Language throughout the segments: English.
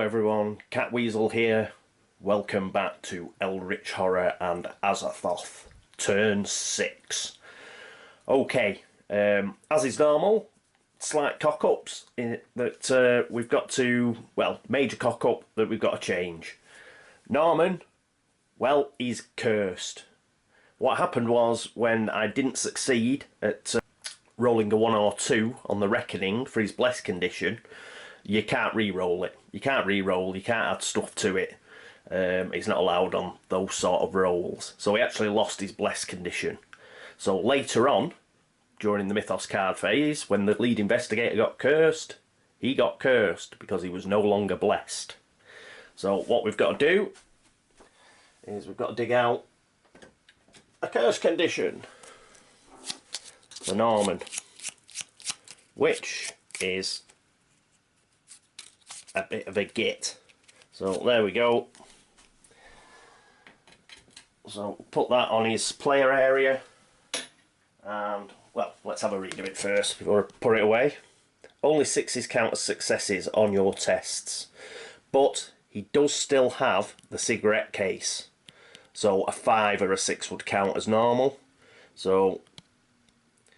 everyone, Catweazle here. Welcome back to Eldritch Horror and Azathoth, turn 6. Okay, as is normal, slight cock-ups that we've got to, well, major cock-up that we've got to change. Norman, well, he's cursed. What happened was, when I didn't succeed at rolling a 1 or 2 on the reckoning for his blessed condition, you can't re-roll it. You can't re-roll, you can't add stuff to it. It's not allowed on those sort of rolls. So he actually lost his blessed condition. So later on, during the Mythos card phase, when the lead investigator got cursed, he got cursed because he was no longer blessed. So what we've got to do is we've got to dig out a curse condition for Norman, which is a bit of a git. So there we go. So put that on his player area, and well, let's have a read of it first before I put it away. Only 6s count as successes on your tests, but he does still have the cigarette case, so a 5 or a 6 would count as normal. So,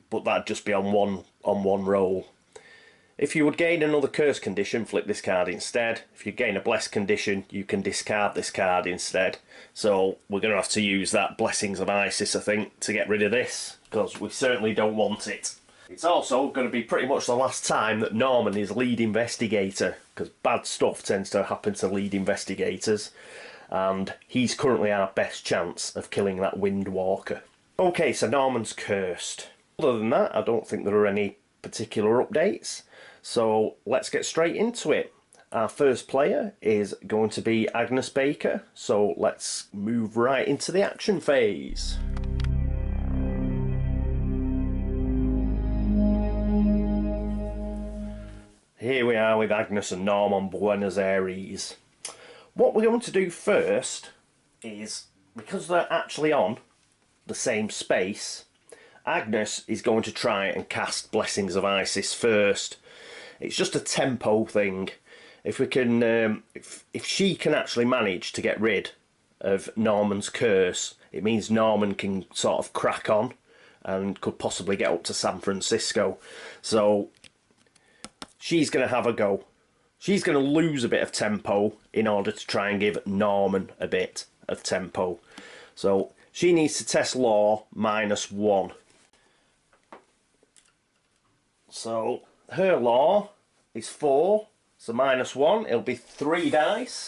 but that'd just be on one roll. If you would gain another curse condition, flip this card instead. If you gain a blessed condition, you can discard this card instead. So we're going to have to use that Blessings of Isis, I think, to get rid of this, because we certainly don't want it. It's also going to be pretty much the last time that Norman is lead investigator, because bad stuff tends to happen to lead investigators, and he's currently our best chance of killing that Wind Walker. Okay, so Norman's cursed. Other than that, I don't think there are any particular updates. So let's get straight into it. Our first player is going to be Agnes Baker, so let's move right into the action phase. Here we are with Agnes and Norm on Buenos Aires. What we're going to do first is, because they're actually on the same space, Agnes is going to try and cast Blessings of Isis first. It's just a tempo thing. If we can, if she can actually manage to get rid of Norman's curse, it means Norman can sort of crack on and could possibly get up to San Francisco. So she's going to have a go. She's going to lose a bit of tempo in order to try and give Norman a bit of tempo. So she needs to test law -1. So her law is 4, so -1, it'll be 3 dice.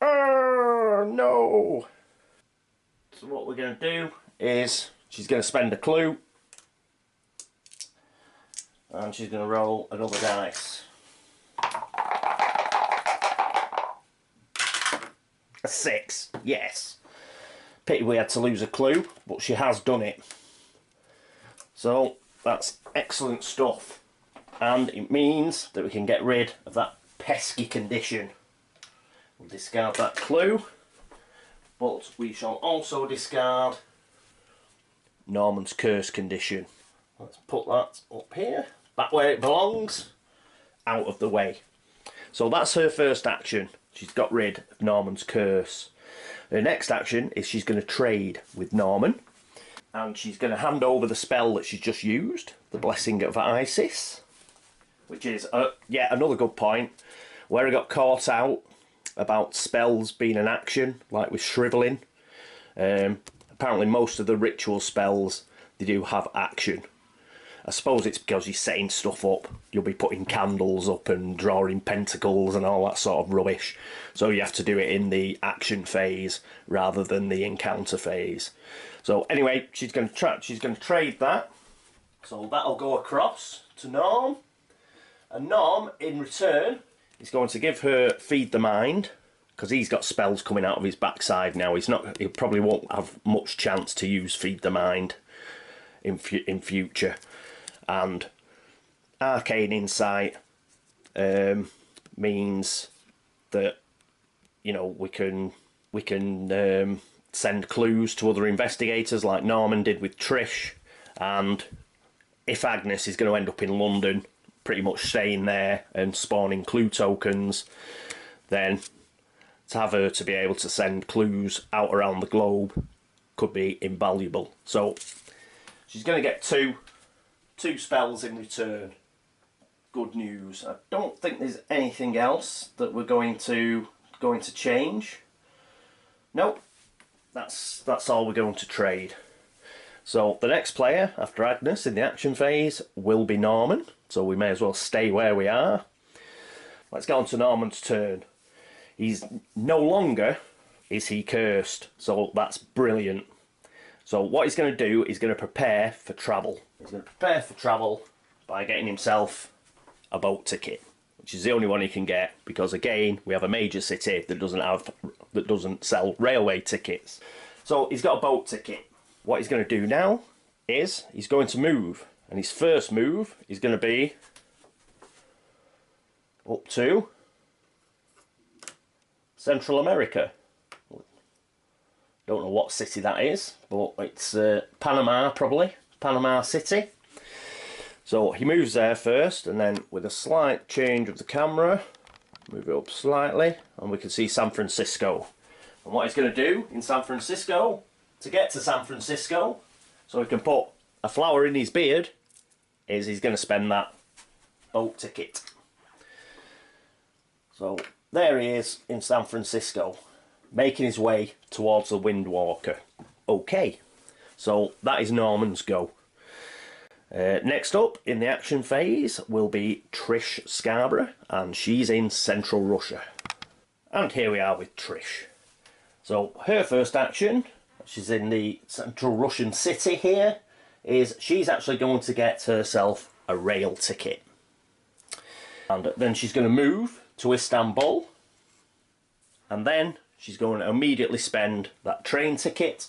Oh no! So what we're going to do is she's going to spend a clue, and she's going to roll another dice. A 6, yes. Pity we had to lose a clue, but she has done it. So that's excellent stuff, and it means that we can get rid of that pesky condition. We'll discard that clue, but we shall also discard Norman's curse condition. Let's put that up here, back where it belongs, out of the way. So that's her first action. She's got rid of Norman's curse. Her next action is she's going to trade with Norman, and she's going to hand over the spell that she's just used, the Blessing of Isis, which is yet another good point. Where I got caught out about spells being an action, like with shriveling, apparently most of the ritual spells, they do have action. I suppose it's because you're setting stuff up. You'll be putting candles up and drawing pentacles and all that sort of rubbish. So you have to do it in the action phase rather than the encounter phase. So anyway, she's going to trade that. So that'll go across to Norm. And Norm, in return, is going to give her Feed the Mind, because he's got spells coming out of his backside now. He probably won't have much chance to use Feed the Mind in future. And Arcane Insight means that, you know, we can send clues to other investigators like Norman did with Trish, and if Agnes is going to end up in London, pretty much staying there and spawning clue tokens, then to have her to be able to send clues out around the globe could be invaluable. So she's going to get two spells in return. Good news. I don't think there's anything else that we're going to change. Nope. That's all we're going to trade. So the next player after Agnes in the action phase will be Norman. So we may as well stay where we are. Let's get on to Norman's turn. He's no longer is he cursed. So that's brilliant. So what he's going to do is going to prepare for travel. He's going to prepare for travel by getting himself a boat ticket, which is the only one he can get, because again we have a major city that doesn't sell railway tickets. So he's got a boat ticket. What he's going to do now is he's going to move, and his first move is going to be up to Central America. Don't know what city that is, but it's Panama, probably. Panama City. So he moves there first, and then with a slight change of the camera, move it up slightly, and we can see San Francisco. And what he's going to do in San Francisco, to get to San Francisco, so he can put a flower in his beard, is he's going to spend that boat ticket. So there he is in San Francisco, making his way towards the Windwalker. Okay, so that is Norman's go. Next up in the action phase will be Trish Scarborough, and she's in Central Russia. And here we are with Trish. So her first action, she's in the Central Russian city here, is she's actually going to get herself a rail ticket. And then she's going to move to Istanbul, and then she's going to immediately spend that train ticket,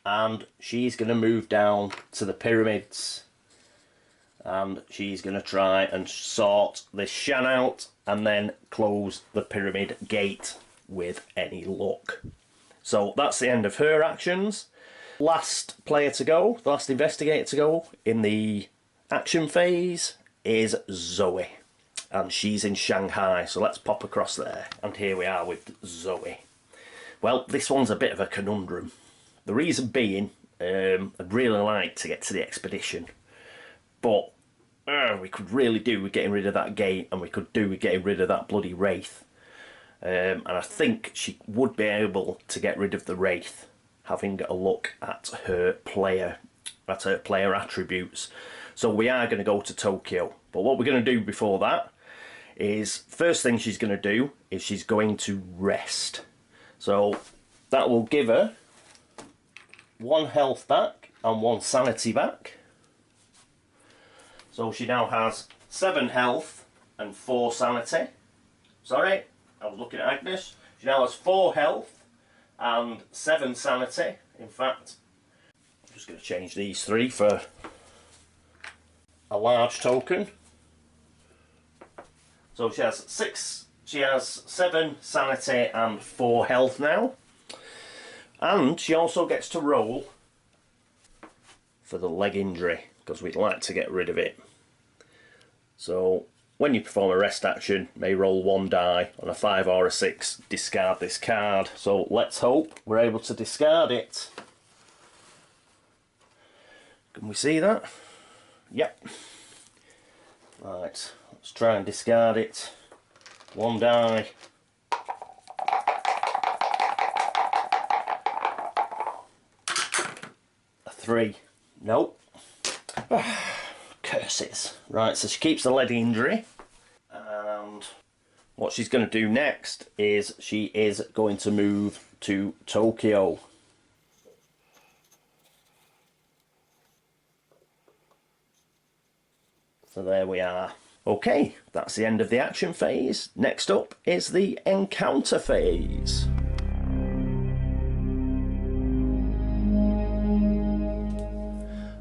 and she's going to move down to the pyramids, and she's going to try and sort this Shan out and then close the pyramid gate with any luck. So that's the end of her actions. Last player to go, the last investigator to go in the action phase is Zoey, and she's in Shanghai, so let's pop across there. And here we are with Zoey. Well, this one's a bit of a conundrum. The reason being, I'd really like to get to the expedition, but we could really do with getting rid of that gate, and we could do with getting rid of that bloody wraith. And I think she would be able to get rid of the wraith, having a look at her player attributes. So we are going to go to Tokyo, but what we're going to do before that is, first thing she's going to do is she's going to rest. So that will give her 1 health back and 1 sanity back. So she now has 7 health and 4 sanity. Sorry, I was looking at Agnes. She now has 4 health and 7 sanity. In fact, I'm just going to change these 3 for a large token. So she has 7 sanity and 4 health now. And she also gets to roll for the leg injury, because we'd like to get rid of it. So when you perform a rest action, you may roll 1 die. On a 5 or a 6, discard this card. So let's hope we're able to discard it. Can we see that? Yep. Right, let's try and discard it. 1 die. A 3. Nope. Curses. Right, so she keeps the leg injury, and what she's going to do next is she is going to move to Tokyo. So there we are. Okay, that's the end of the action phase. Next up is the encounter phase.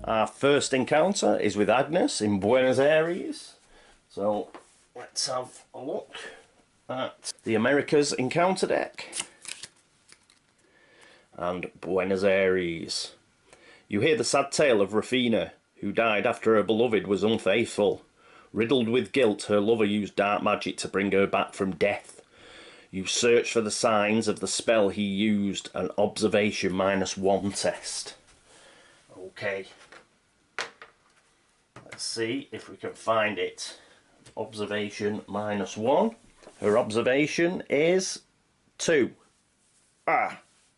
Our first encounter is with Agnes in Buenos Aires. So let's have a look at the Americas encounter deck. And Buenos Aires. You hear the sad tale of Rafina, who died after her beloved was unfaithful. Riddled with guilt, her lover used dark magic to bring her back from death. You search for the signs of the spell he used, an observation -1 test. Okay. Let's see if we can find it. Observation -1. Her observation is 2.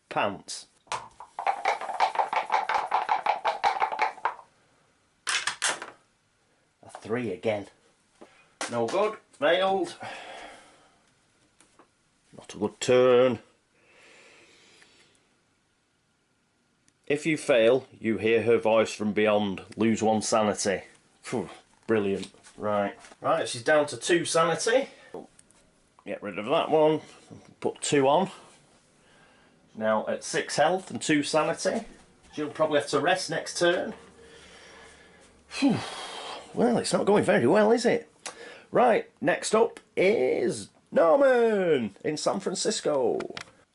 Pants. A 3 again. No good. Failed. Not a good turn. If you fail, you hear her voice from beyond. Lose 1 sanity. Phew, brilliant. Right, she's down to 2 sanity. Get rid of that one. Put 2 on. Now at 6 health and 2 sanity. She'll probably have to rest next turn. Whew. Well, it's not going very well, is it? Right, next up is Norman in San Francisco.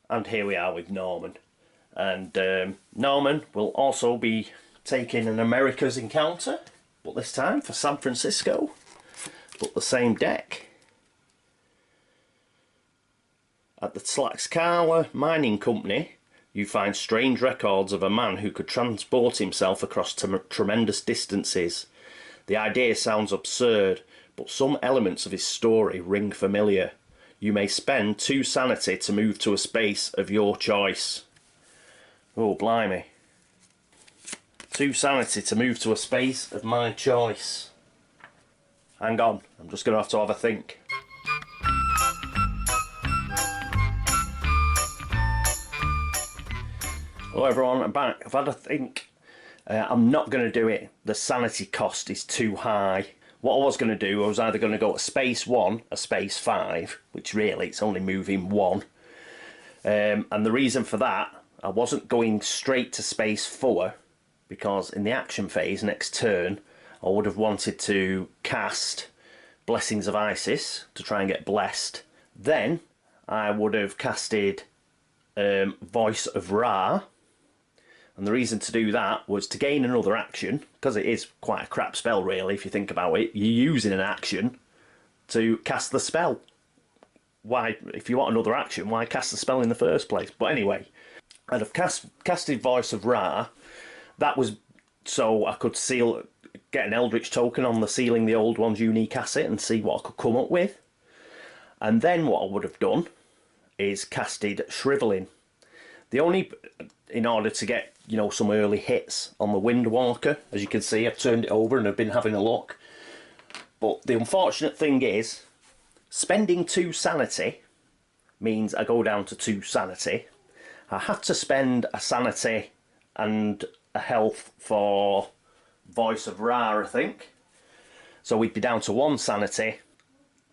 And here we are with Norman. And Norman will also be taking an America's encounter, but this time for San Francisco, but the same deck. At the Tlaxcala Mining Company, you find strange records of a man who could transport himself across tremendous distances. The idea sounds absurd, but some elements of his story ring familiar. You may spend 2 sanity to move to a space of your choice. Oh, blimey. 2 sanity to move to a space of my choice. Hang on, I'm just going to have a think. Hello everyone, I'm back. I've had a think. I'm not going to do it. The sanity cost is too high. What I was going to do, I was either going to go to space 1 or space 5, which really it's only moving 1. And the reason for that, I wasn't going straight to space 4 because in the action phase next turn I would have wanted to cast Blessings of Isis to try and get blessed. Then I would have casted Voice of Ra, and the reason to do that was to gain another action, because it is quite a crap spell really if you think about it. You're using an action to cast the spell. Why, if you want another action, why cast the spell in the first place? But anyway, I'd have casted Voice of Ra. That was so I could get an Eldritch token on the Sealing the Old One's unique asset and see what I could come up with. And then what I would have done is casted Shriveling. In order to get, some early hits on the Windwalker. As you can see, I've turned it over and I've been having a look. But the unfortunate thing is, spending 2 sanity means I go down to 2 sanity. I had to spend a sanity and a health for Voice of Ra, I think. So we'd be down to 1 sanity.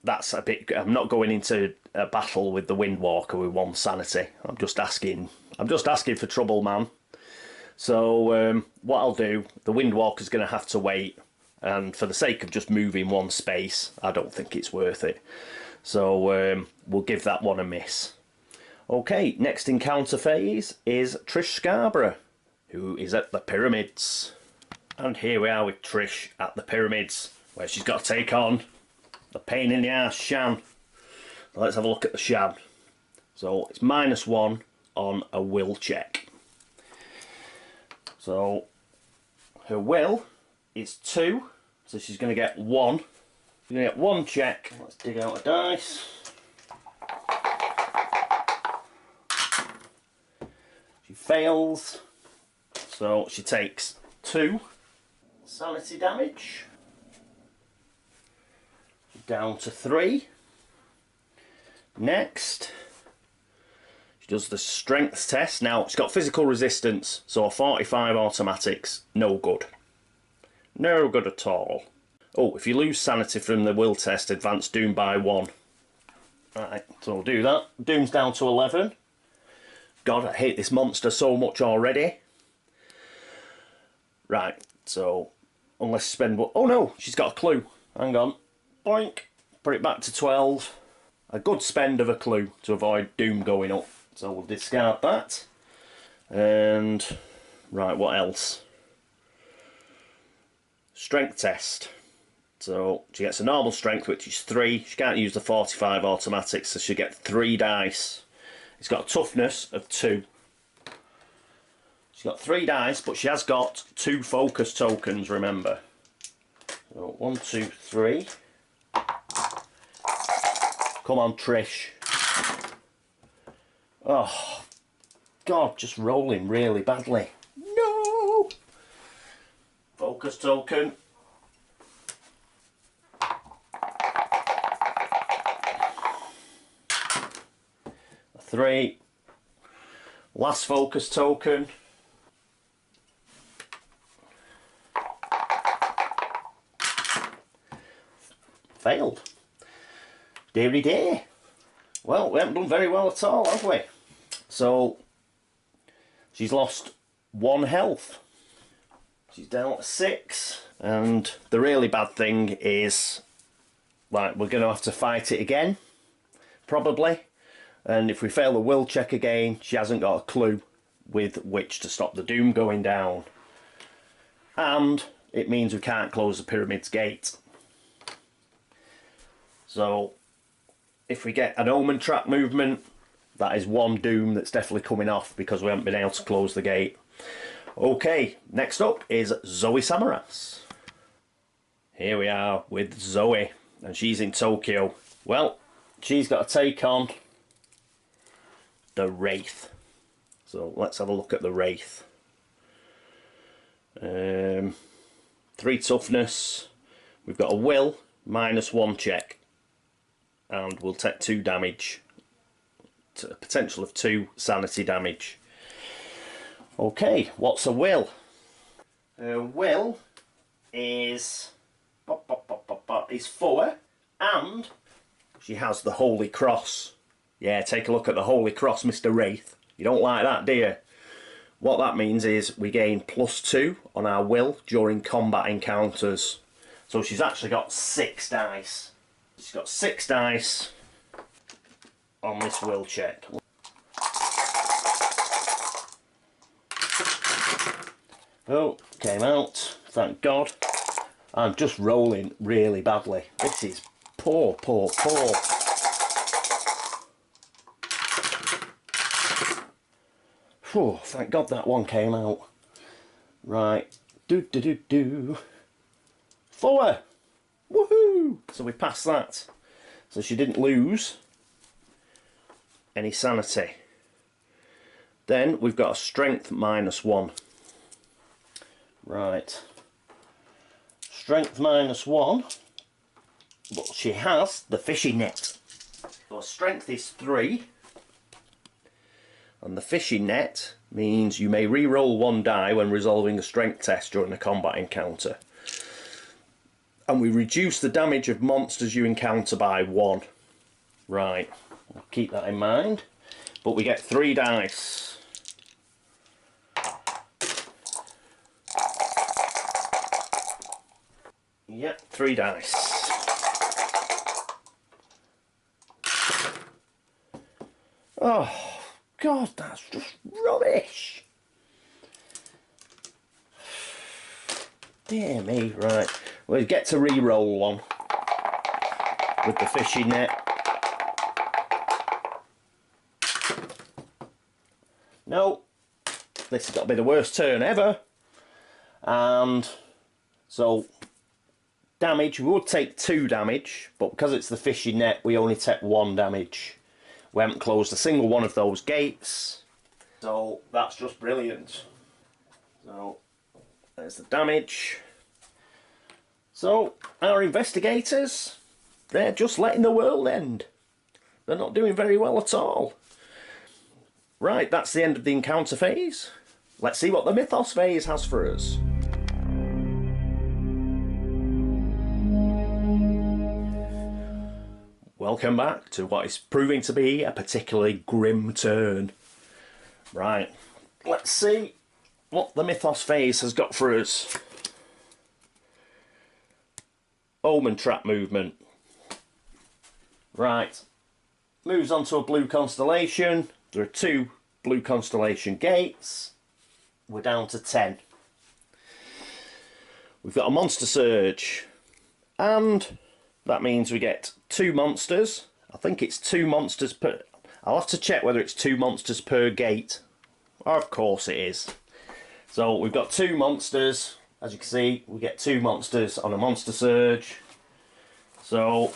That's a bit... I'm not going into a battle with the Windwalker with 1 sanity. I'm just asking for trouble, man. So what I'll do, the Windwalker's going to have to wait, and for the sake of just moving 1 space, I don't think it's worth it. So we'll give that one a miss. Okay, next encounter phase is Trish Scarborough, who is at the Pyramids. And here we are with Trish at the Pyramids, where she's got to take on the pain in the ass Shan. So let's have a look at the Shan. So it's -1 on a will check. So her will is 2, so she's going to get 1. She's going to get 1 check. Let's dig out a dice. She fails, so she takes 2 sanity damage. Down to 3. Next, she does the strength test. Now, she's got physical resistance, so a 45 automatics, no good. No good at all. Oh, if you lose sanity from the will test, advance Doom by 1. Right, so we'll do that. Doom's down to 11. God, I hate this monster so much already. Right, so, unless you spend... Oh no, she's got a clue. Hang on. Boink. Put it back to 12. A good spend of a clue to avoid Doom going up. So we'll discard that. And right, what else? strength test. So she gets a normal strength, which is 3. She can't use the 45 automatic, so she'll get 3 dice. It's got a toughness of 2. She's got 3 dice, but she has got 2 focus tokens, remember. So 1, 2, 3. Come on, Trish. Oh, God, just rolling really badly. No! Focus token. 3. Last focus token. Failed. Deary dear. Well, we haven't done very well at all, have we? So, she's lost 1 health. She's down to 6. And the really bad thing is, like, we're going to have to fight it again, probably. And if we fail the will check again, she hasn't got a clue with which to stop the doom going down. And it means we can't close the pyramid's gate. So, if we get an omen trap movement, that is 1 doom that's definitely coming off because we haven't been able to close the gate. Okay, next up is Zoey Samaras. Here we are with Zoey, and she's in Tokyo. Well, she's got to take on the Wraith. So let's have a look at the Wraith. 3 toughness. We've got a will, -1 check. And we'll take 2 damage. To a potential of 2 sanity damage. Okay, what's a will? Her will is 4, and she has the Holy Cross. Yeah, take a look at the Holy Cross, Mr. Wraith. You don't like that, do you? What that means is we gain +2 on our will during combat encounters. So she's actually got 6 dice. She's got 6 dice on this will check. Oh, came out, thank God. I'm just rolling really badly. This is poor, poor, poor. Whew, thank God that one came out. Right, 4! Woohoo! So we passed that. So she didn't lose any sanity. Then we've got a strength -1. Right. Strength -1. But she has the fishing net. So strength is 3. And the fishing net means you may re-roll 1 die when resolving a strength test during a combat encounter. And we reduce the damage of monsters you encounter by 1. Right, I'll keep that in mind. But we get 3 dice. Yep, 3 dice. Oh, God, that's just rubbish. Dear me, right. We'll get to re-roll 1 with the fishing net. No, this has got to be the worst turn ever. And so, damage, we would take 2 damage, but because it's the fishing net, we only take 1 damage. We haven't closed a single one of those gates, so that's just brilliant. So, there's the damage. So, our investigators, they're just letting the world end. They're not doing very well at all. Right, that's the end of the encounter phase. Let's see what the mythos phase has for us. Welcome back to what is proving to be a particularly grim turn. Right, let's see what the mythos phase has got for us. Omen trap movement. Right, moves on to a blue constellation. There are 2 blue constellation gates. We're down to 10. We've got a monster surge, and that means we get 2 monsters. I think it's 2 monsters per... I'll have to check whether it's 2 monsters per gate. Of course it is. So we've got 2 monsters. As you can see, we get 2 monsters on a monster surge. So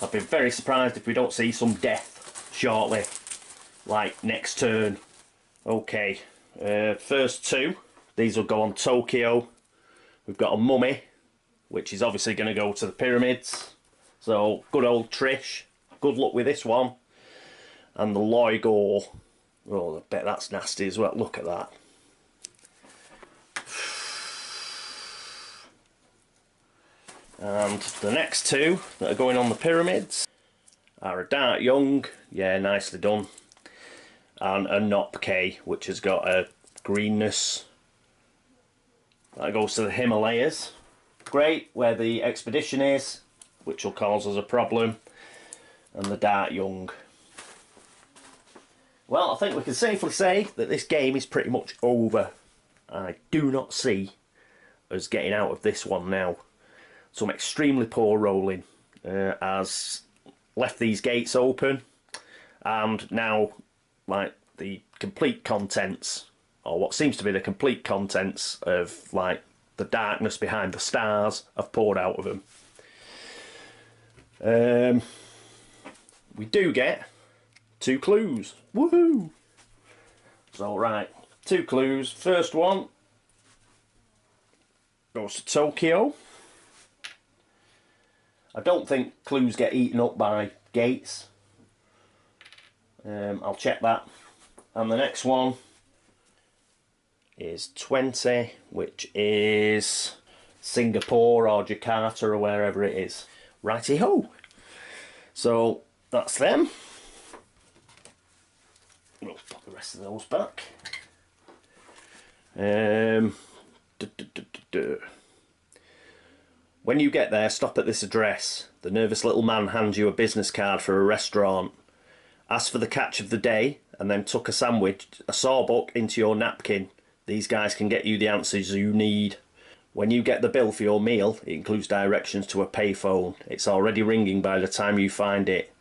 I'd be very surprised if we don't see some death shortly, like next turn. Okay, first 2. These will go on Tokyo. We've got a mummy, which is obviously going to go to the pyramids. So, good old Trish. Good luck with this one. And the Loigor. Oh, I bet that's nasty as well. Look at that. And the next 2 that are going on the pyramids are a Dark Young. Yeah, nicely done. And a Nop K, which has got a greenness. That goes to the Himalayas. Great, where the expedition is, which will cause us a problem. And the Dark Young. Well, I think we can safely say that this game is pretty much over. I do not see us getting out of this one now. Some extremely poor rolling has left these gates open. And now, like, the complete contents, or what seems to be the complete contents of, like, the darkness behind the stars have poured out of them. We do get 2 clues. Woohoo! So, right, 2 clues. First one goes to Tokyo. I don't think clues get eaten up by gates. I'll check that. And the next one is 20, which is Singapore or Jakarta or wherever it is. Righty-ho! So, that's them. We'll put the rest of those back. When you get there, stop at this address. The nervous little man hands you a business card for a restaurant. Ask for the catch of the day, and then tuck a sandwich, a sawbuck, into your napkin. These guys can get you the answers you need. When you get the bill for your meal, it includes directions to a payphone. It's already ringing by the time you find it.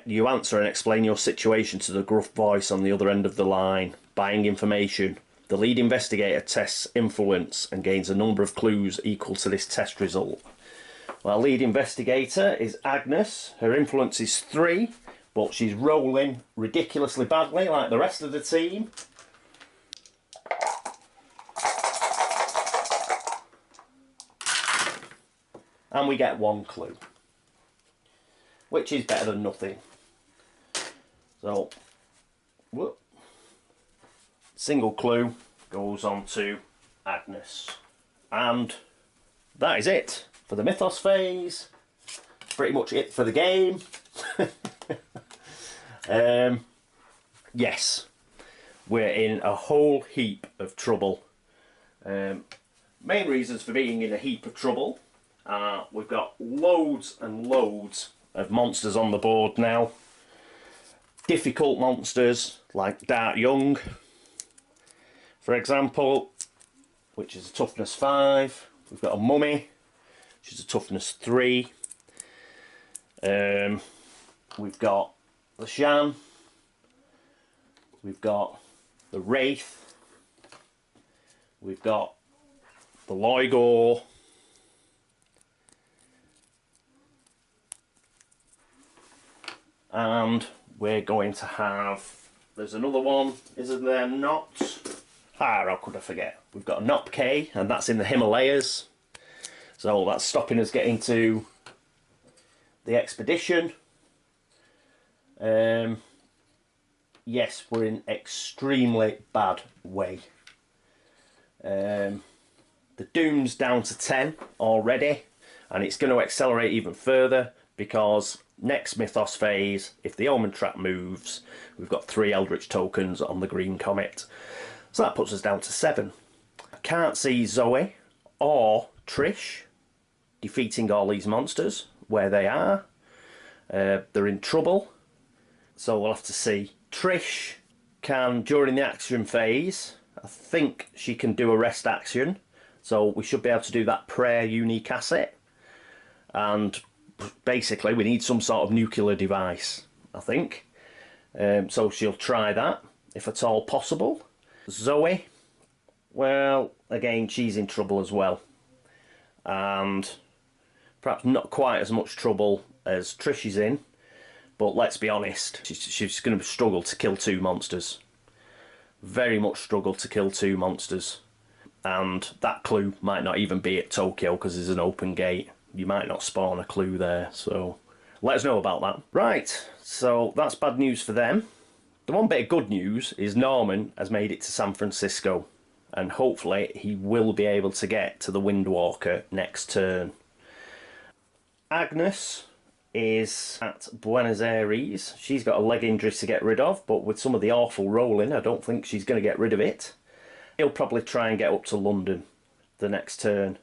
You answer and explain your situation to the gruff voice on the other end of the line. Buying information. The lead investigator tests influence and gains a number of clues equal to this test result. Well, lead investigator is Agnes. Her influence is 3, but she's rolling ridiculously badly like the rest of the team. And we get 1 clue, which is better than nothing. So, whoop. Single clue goes on to Agnes. And that is it for the Mythos phase. Pretty much it for the game. Yes, we're in a whole heap of trouble. Main reasons for being in a heap of trouble are we've got loads and loads of monsters on the board now. Difficult monsters like Dark Young, for example, which is a toughness 5. We've got a mummy, which is a toughness 3. We've got the Shan. We've got the Wraith. We've got the Loigor. And we're going to have, there's another one, isn't there not? How could I forget? We've got a Nop K, and that's in the Himalayas. So that's stopping us getting to the expedition. Yes, we're in extremely bad way. The Doom's down to 10 already, and it's going to accelerate even further because next Mythos phase, if the Omen Trap moves, we've got 3 Eldritch tokens on the Green Comet. So that puts us down to 7. I can't see Zoey or Trish defeating all these monsters where they are. They're in trouble. So we'll have to see. Trish can, during the action phase, I think she can do a rest action. So we should be able to do that prayer unique asset. And basically we need some sort of nuclear device, I think. So she'll try that, if at all possible. Zoey, well, again, she's in trouble as well. And perhaps not quite as much trouble as Trish is in. But let's be honest, she's going to struggle to kill 2 monsters. Very much struggle to kill 2 monsters. And that clue might not even be at Tokyo because there's an open gate. You might not spawn a clue there, so let us know about that. Right, so that's bad news for them. The one bit of good news is Norman has made it to San Francisco, and hopefully he will be able to get to the Windwalker next turn. Agnes is at Buenos Aires. She's got a leg injury to get rid of, but with some of the awful rolling, I don't think she's going to get rid of it. He'll probably try and get up to London the next turn.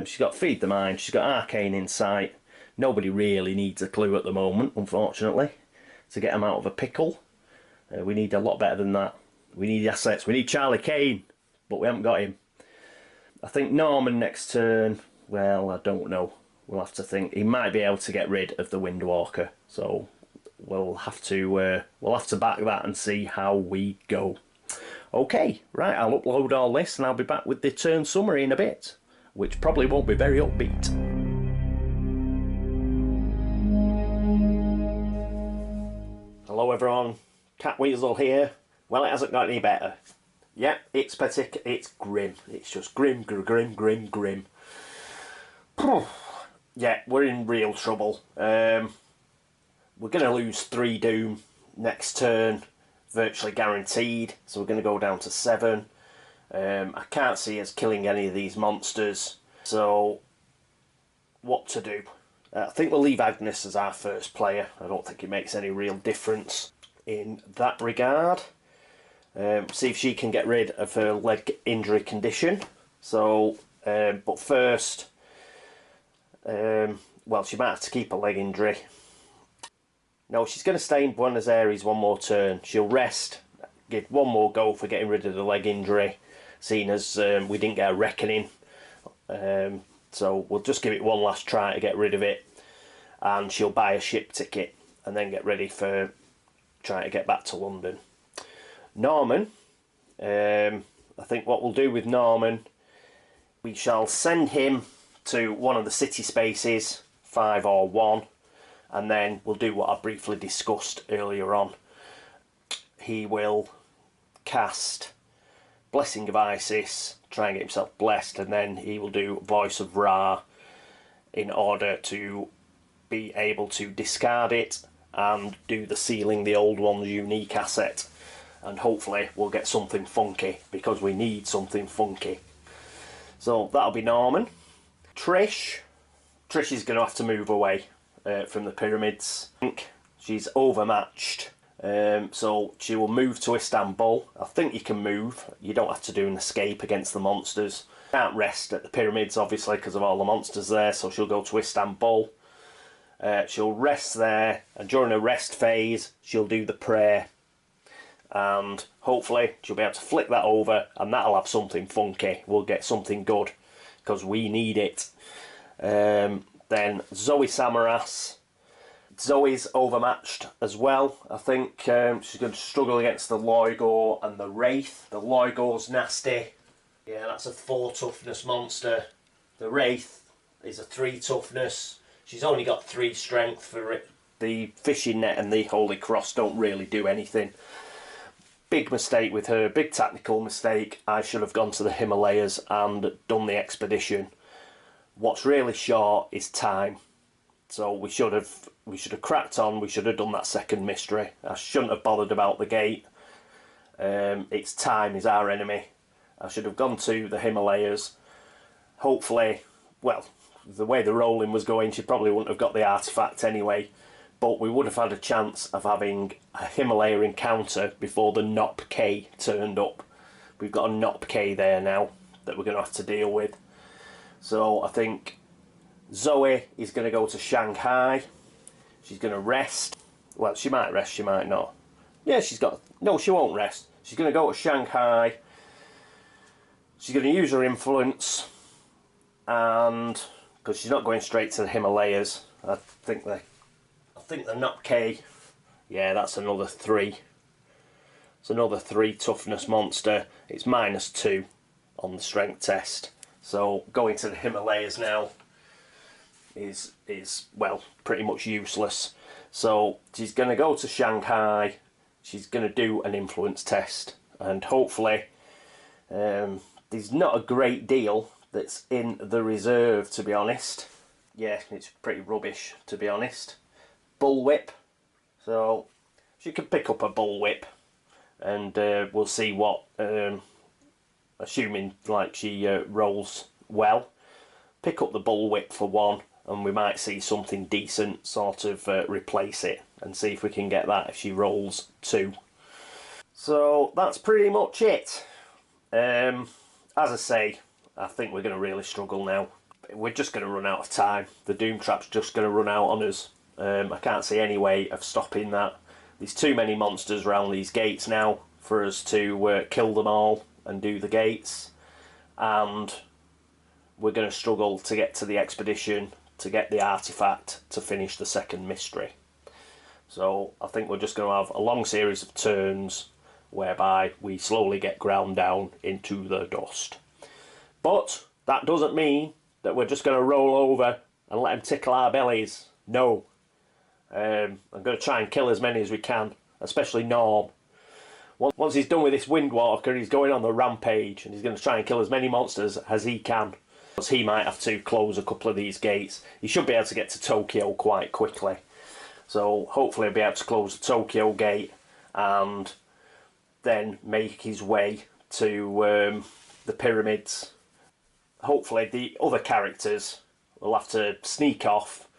She's got Feed the Mind, she's got Arcane in sight. Nobody really needs a clue at the moment, unfortunately, to get them out of a pickle. We need a lot better than that. We need assets. We need Charlie Kane, but we haven't got him. I think Norman next turn, well, I don't know. We'll have to think. He might be able to get rid of the Windwalker, so we'll have to back that and see how we go. Okay, right, I'll upload all this and I'll be back with the turn summary in a bit, which probably won't be very upbeat. Hello everyone, Catweazle here. Well, it hasn't got any better. Yep, it's grim. It's just grim. Yeah, we're in real trouble. We're going to lose 3 Doom next turn, virtually guaranteed. So we're going to go down to 7. I can't see us killing any of these monsters. So, what to do? I think we'll leave Agnes as our first player. I don't think it makes any real difference in that regard. See if she can get rid of her leg injury condition. So, but first, well, she might have to keep a leg injury. No, she's going to stay in Buenos Aires one more turn. She'll rest, give one more go for getting rid of the leg injury, seeing as we didn't get a reckoning. So we'll just give it one last try to get rid of it, and she'll buy a ship ticket and then get ready for trying to get back to London. Norman, I think what we'll do with Norman, we shall send him to one of the city spaces, 5 or 1, and then we'll do what I briefly discussed earlier on. He will cast Blessing of Isis, try and get himself blessed, and then he will do Voice of Ra in order to be able to discard it and do the Sealing the Old One's unique asset. And hopefully we'll get something funky, because we need something funky. So that'll be Norman. Trish is going to have to move away from the pyramids. I think she's overmatched. So she will move to Istanbul. I think you can move. You don't have to do an escape against the monsters. Can't rest at the pyramids, obviously, because of all the monsters there. So she'll go to Istanbul. She'll rest there, and during her rest phase, she'll do the prayer. And hopefully she'll be able to flick that over, and that'll have something funky. We'll get something good, because we need it. Then Zoey Samaras. Zoe's overmatched as well. I think she's going to struggle against the Loigor and the Wraith. The Loigor's nasty. Yeah, that's a 4 toughness monster. The Wraith is a 3 toughness. She's only got 3 strength for it. The fishing net and the Holy Cross don't really do anything. Big mistake with her, big tactical mistake. I should have gone to the Himalayas and done the expedition. What's really short is time. So we should have cracked on. We should have done that second mystery. I shouldn't have bothered about the gate. It's time is our enemy. I should have gone to the Himalayas. Hopefully, well, the way the rolling was going, she probably wouldn't have got the artifact anyway. But we would have had a chance of having a Himalaya encounter before the Nop K turned up. We've got a Nop K there now that we're going to have to deal with. So I think Zoey is going to go to Shanghai. She's going to rest. Well, she might rest, she might not. Yeah, no, she won't rest. She's going to go to Shanghai. She's going to use her influence and because she's not going straight to the Himalayas, I think they're not K. Yeah, that's another 3. It's another 3 toughness monster. It's -2 on the strength test. So going to the Himalayas now is well, pretty much useless. So she's going to go to Shanghai. She's going to do an influence test, and hopefully there's not a great deal that's in the reserve, to be honest. Yeah, it's pretty rubbish, to be honest. Bullwhip. So she can pick up a bullwhip, and we'll see what, assuming like she rolls well, pick up the bullwhip for 1, and we might see something decent sort of replace it, and see if we can get that if she rolls 2. So that's pretty much it. As I say, I think we're going to really struggle now. We're just going to run out of time. The Doom Trap's just going to run out on us. I can't see any way of stopping that. There's too many monsters around these gates now for us to kill them all and do the gates. And we're going to struggle to get to the expedition to get the artifact to finish the second mystery. So I think we're just going to have a long series of turns whereby we slowly get ground down into the dust. But that doesn't mean that we're just going to roll over and let them tickle our bellies. No. I'm going to try and kill as many as we can, especially Norm. Once he's done with this Windwalker, he's going on the rampage, and he's going to try and kill as many monsters as he can. Because he might have to close a couple of these gates. He should be able to get to Tokyo quite quickly. So hopefully he'll be able to close the Tokyo gate and then make his way to the pyramids. Hopefully the other characters will have to sneak off,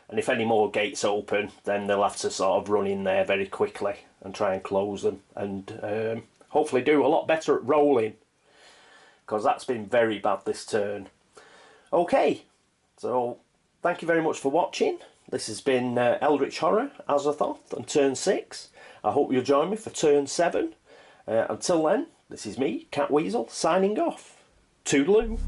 and if any more gates open, then they'll have to sort of run in there very quickly and try and close them, and hopefully do a lot better at rolling, because that's been very bad this turn. Okay, so thank you very much for watching. This has been Eldritch Horror, Azathoth, and turn 6. I hope you'll join me for turn 7. Until then, this is me, Catweazle, signing off. Toodaloo.